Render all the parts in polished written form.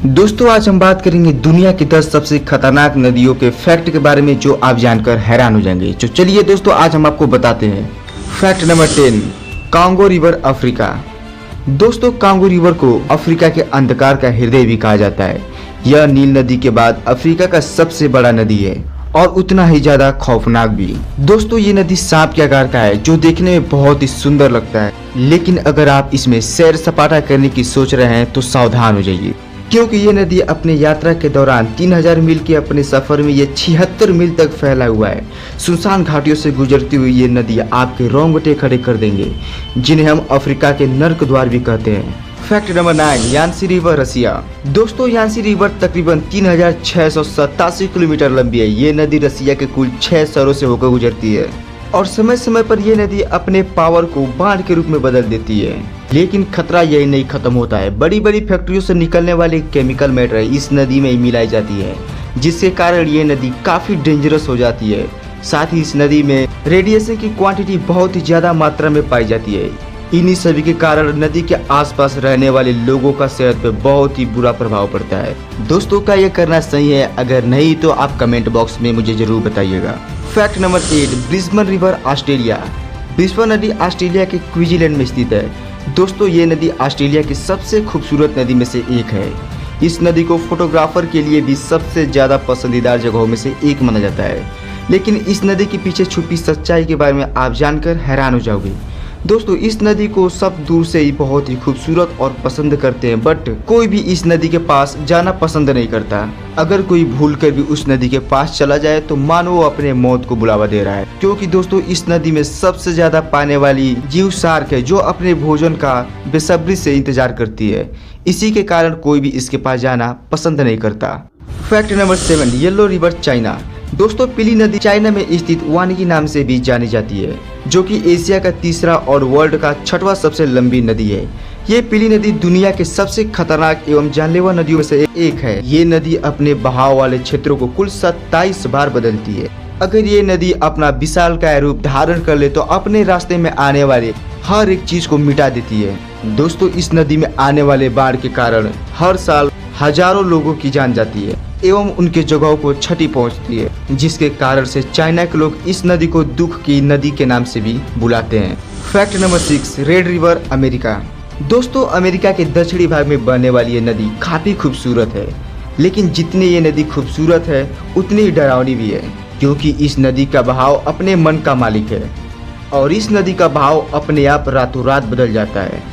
दोस्तों आज हम बात करेंगे दुनिया की 10 सबसे खतरनाक नदियों के फैक्ट के बारे में जो आप जानकर हैरान हो जाएंगे। तो चलिए दोस्तों आज हम आपको बताते हैं। Fact number 10, Congo river Africa. दोस्तों कांगो रिवर को अफ्रीका के अंधकार का हृदय भी कहा जाता है। यह नील नदी के बाद अफ्रीका का सबसे बड़ा नदी है और उतना ही ज्यादा खौफनाक भी। दोस्तों ये नदी सांप के आकार का है जो देखने में बहुत ही सुंदर लगता है, लेकिन अगर आप इसमें सैर सपाटा करने की सोच रहे हैं तो सावधान हो जाइए, क्योंकि ये नदी अपने यात्रा के दौरान 3000 मील के अपने सफर में ये 76 मील तक फैला हुआ है। सुनसान घाटियों से गुजरती हुई ये नदी आपके रोंगटे खड़े कर देंगे, जिन्हें हम अफ्रीका के नर्क द्वार भी कहते हैं। फैक्ट नंबर 9, यांसी रिवर रसिया। दोस्तों यांसी रिवर तकरीबन 3687 किलोमीटर लंबी है। ये नदी रसिया के कुल 6 शहरों से होकर गुजरती है और समय समय पर यह नदी अपने पावर को बाढ़ के रूप में बदल देती है। लेकिन खतरा यही नहीं खत्म होता है। बड़ी बड़ी फैक्ट्रियों से निकलने वाली केमिकल मैटर इस नदी में मिलाई जाती है, जिसके कारण ये नदी काफी डेंजरस हो जाती है। साथ ही इस नदी में रेडिएशन की क्वांटिटी बहुत ही ज्यादा मात्रा में पाई जाती है। इन्हीं सभी के कारण नदी के आसपास रहने वाले लोगों का सेहत पे बहुत ही बुरा प्रभाव पड़ता है। दोस्तों क्या ये करना सही है? अगर नहीं तो आप कमेंट बॉक्स में मुझे जरूर बताइएगा। Fact number 8, Brisbane river Australia. Brisbane नदी ऑस्ट्रेलिया के क्वींसलैंड में स्थित है। दोस्तों ये नदी ऑस्ट्रेलिया की सबसे खूबसूरत नदी में से एक है। इस नदी को फोटोग्राफर के लिए भी सबसे ज्यादा पसंदीदा जगहों में से एक माना जाता है। लेकिन इस नदी के पीछे छुपी सच्चाई के बारे में आप जानकर हैरान हो जाओगे। दोस्तों इस नदी को सब दूर से ही बहुत ही खूबसूरत और पसंद करते हैं, बट कोई भी इस नदी के पास जाना पसंद नहीं करता। अगर कोई भूल कर भी उस नदी के पास चला जाए तो मानो वो अपने मौत को बुलावा दे रहा है, क्योंकि दोस्तों इस नदी में सबसे ज्यादा पाने वाली जीव शार्क है, जो अपने भोजन का बेसब्री से इंतजार करती है। इसी के कारण कोई भी इसके पास जाना पसंद नहीं करता। Fact number 7, yellow river China. दोस्तों पीली नदी चाइना में स्थित वानिकी नाम से भी जानी जाती है, जो कि एशिया का तीसरा और वर्ल्ड का 6वां सबसे लंबी नदी है। ये पीली नदी दुनिया के सबसे खतरनाक एवं जानलेवा नदियों में से एक है। ये नदी अपने बहाव वाले क्षेत्रों को कुल 27 बार बदलती है। अगर ये नदी अपना विशालकाय रूप धारण कर ले तो अपने रास्ते में आने वाले हर एक चीज को मिटा देती है। दोस्तों इस नदी में आने वाले बाढ़ के कारण हर साल हजारों लोगों की जान जाती है एवं उनके जगहों को क्षति पहुंचती है, जिसके कारण से चाइना के लोग इस नदी को दुख की नदी के नाम से भी बुलाते हैं। Fact number 6, red river America. दोस्तों अमेरिका के दक्षिणी भाग में बहने वाली ये नदी काफी खूबसूरत है, लेकिन जितनी ये नदी खूबसूरत है उतनी ही डरावनी भी है, क्योंकि इस नदी का बहाव अपने मन का मालिक है और इस नदी का बहाव अपने आप रातों रात बदल जाता है।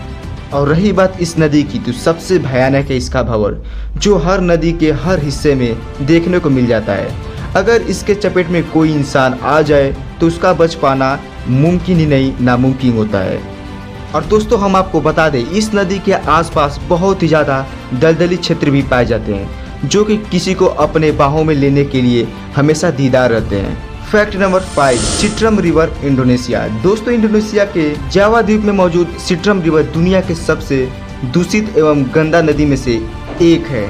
और रही बात इस नदी की, तो सबसे भयानक है इसका भंवर, जो हर नदी के हर हिस्से में देखने को मिल जाता है। अगर इसके चपेट में कोई इंसान आ जाए तो उसका बच पाना मुमकिन ही नहीं नामुमकिन होता है। और दोस्तों हम आपको बता दें, इस नदी के आसपास बहुत ही ज़्यादा दलदली क्षेत्र भी पाए जाते हैं, जो कि किसी को अपने बाहों में लेने के लिए हमेशा दीदार रहते हैं। Fact number 5, Citarum river Indonesia. दोस्तों इंडोनेशिया के जावा द्वीप में मौजूद सिट्रम रिवर दुनिया के सबसे दूषित एवं गंदा नदी में से एक है।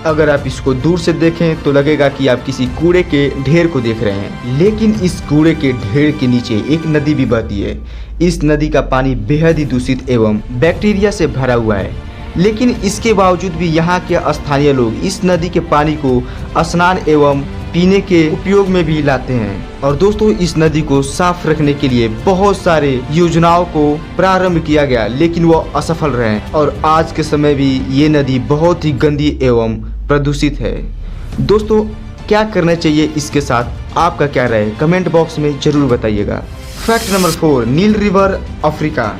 अगर आप इसको दूर से देखें तो लगेगा कि आप किसी कूड़े के ढेर को देख रहे हैं, लेकिन इस कूड़े के ढेर के नीचे एक नदी भी बहती है। इस नदी का पानी बेहद ही दूषित एवं बैक्टीरिया से भरा हुआ है, लेकिन इसके बावजूद भी यहाँ के स्थानीय लोग इस नदी के पानी को स्नान एवं पीने के उपयोग में भी लाते हैं। और दोस्तों इस नदी को साफ रखने के लिए बहुत सारे योजनाओं को प्रारंभ किया गया, लेकिन वो असफल रहे और आज के समय भी ये नदी बहुत ही गंदी एवं प्रदूषित है। दोस्तों क्या करना चाहिए इसके साथ, आपका क्या राय है? कमेंट बॉक्स में जरूर बताइएगा। फैक्ट नंबर 4, नील रिवर अफ्रीका।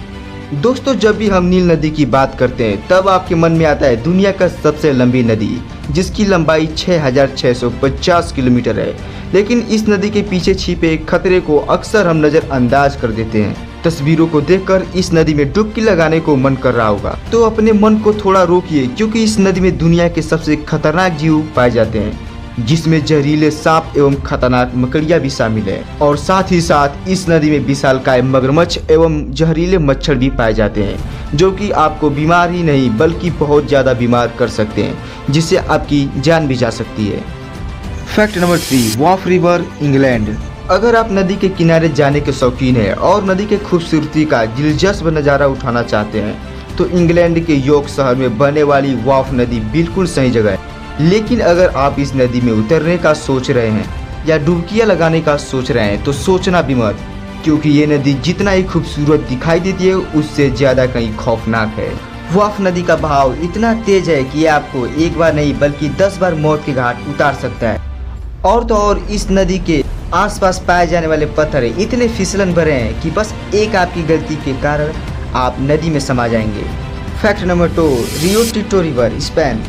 दोस्तों जब भी हम नील नदी की बात करते हैं तब आपके मन में आता है दुनिया का सबसे लंबी नदी, जिसकी लंबाई 6650 किलोमीटर है। लेकिन इस नदी के पीछे छिपे खतरे को अक्सर हम नज़रअंदाज कर देते हैं। तस्वीरों को देखकर इस नदी में डुबकी लगाने को मन कर रहा होगा, तो अपने मन को थोड़ा रोकिए, क्योंकि इस नदी में दुनिया के सबसे खतरनाक जीव पाए जाते हैं, जिसमें जहरीले सांप एवं खतरनाक मकड़ियाँ भी शामिल है। और साथ ही साथ इस नदी में विशालकाय मगरमच्छ एवं जहरीले मच्छर भी पाए जाते हैं, जो कि आपको बीमार ही नहीं बल्कि बहुत ज़्यादा बीमार कर सकते हैं, जिससे आपकी जान भी जा सकती है। Fact number 3, Wharfe river England. अगर आप नदी के किनारे जाने के शौकीन हैं और नदी के खूबसूरती का दिलचस्प नज़ारा उठाना चाहते हैं तो इंग्लैंड के यॉर्क शहर में बहने वाली वाफ नदी बिल्कुल सही जगह है। लेकिन अगर आप इस नदी में उतरने का सोच रहे हैं या डुबकियां लगाने का सोच रहे हैं तो सोचना भी मत, क्योंकि ये नदी जितना ही खूबसूरत दिखाई देती है उससे ज़्यादा कहीं खौफनाक है। वाफ नदी का बहाव इतना तेज है कि ये आपको एक बार नहीं बल्कि 10 बार मौत के घाट उतार सकता है। और तो और इस नदी के आसपास पाए जाने वाले पत्थर इतने फिसलन भरे हैं कि बस एक आपकी गलती के कारण आप नदी में समा जाएंगे। Fact number 2, Rio Tinto river, Spain.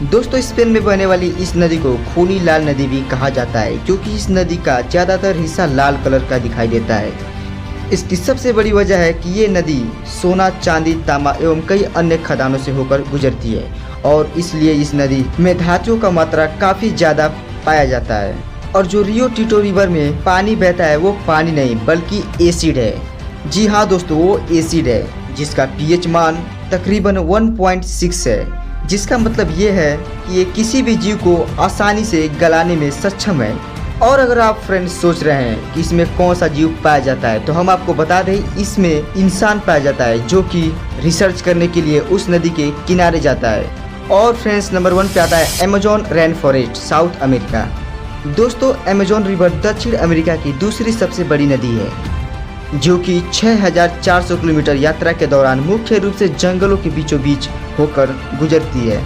दोस्तों, स्पेन में बहने वाली इस नदी को खूनी लाल नदी भी कहा जाता है, क्योंकि इस नदी का ज़्यादातर हिस्सा लाल कलर का दिखाई देता है। इसकी सबसे बड़ी वजह है कि ये नदी सोना, चांदी, तांबा एवं कई अन्य खदानों से होकर गुजरती है और इसलिए इस नदी में धातुओं का मात्रा काफ़ी ज़्यादा पाया जाता है। और जो रियो टिंटो रिवर में पानी बहता है वो पानी नहीं बल्कि एसिड है। जी हाँ दोस्तों, वो एसिड है जिसका पीएच मान तकरीबन 1.6 है, जिसका मतलब ये है कि ये किसी भी जीव को आसानी से गलाने में सक्षम है। और अगर आप फ्रेंड्स सोच रहे हैं कि इसमें कौन सा जीव पाया जाता है तो हम आपको बता दें, इसमें इंसान पाया जाता है जो कि रिसर्च करने के लिए उस नदी के किनारे जाता है। और फ्रेंड्स, नंबर 1 पे आता है Amazon rain forest, south America. दोस्तों, अमेजोन रिवर दक्षिण अमेरिका की दूसरी सबसे बड़ी नदी है, जो कि 6400 किलोमीटर यात्रा के दौरान मुख्य रूप से जंगलों के बीचों बीच होकर गुजरती है,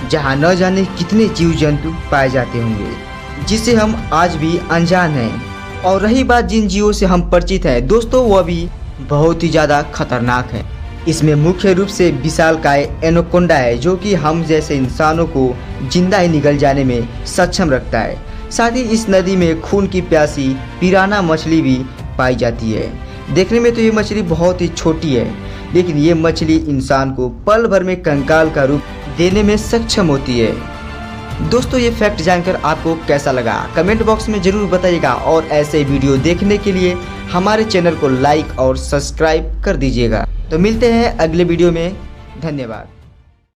जहां न जाने कितने जीव जंतु पाए जाते होंगे जिसे हम आज भी अनजान हैं। और रही बात जिन जीवों से हम परिचित हैं दोस्तों, वह भी बहुत ही ज़्यादा खतरनाक है। इसमें मुख्य रूप से विशालकाय एनाकोंडा है, जो कि हम जैसे इंसानों को जिंदा ही निगल जाने में सक्षम रखता है। साथ ही इस नदी में खून की प्यासी पिराना मछली भी पाई जाती है। देखने में तो ये मछली बहुत ही छोटी है, लेकिन ये मछली इंसान को पल भर में कंकाल का रूप देने में सक्षम होती है। दोस्तों, ये फैक्ट जानकर आपको कैसा लगा कमेंट बॉक्स में ज़रूर बताइएगा और ऐसे वीडियो देखने के लिए हमारे चैनल को लाइक और सब्सक्राइब कर दीजिएगा। तो मिलते हैं अगले वीडियो में। धन्यवाद।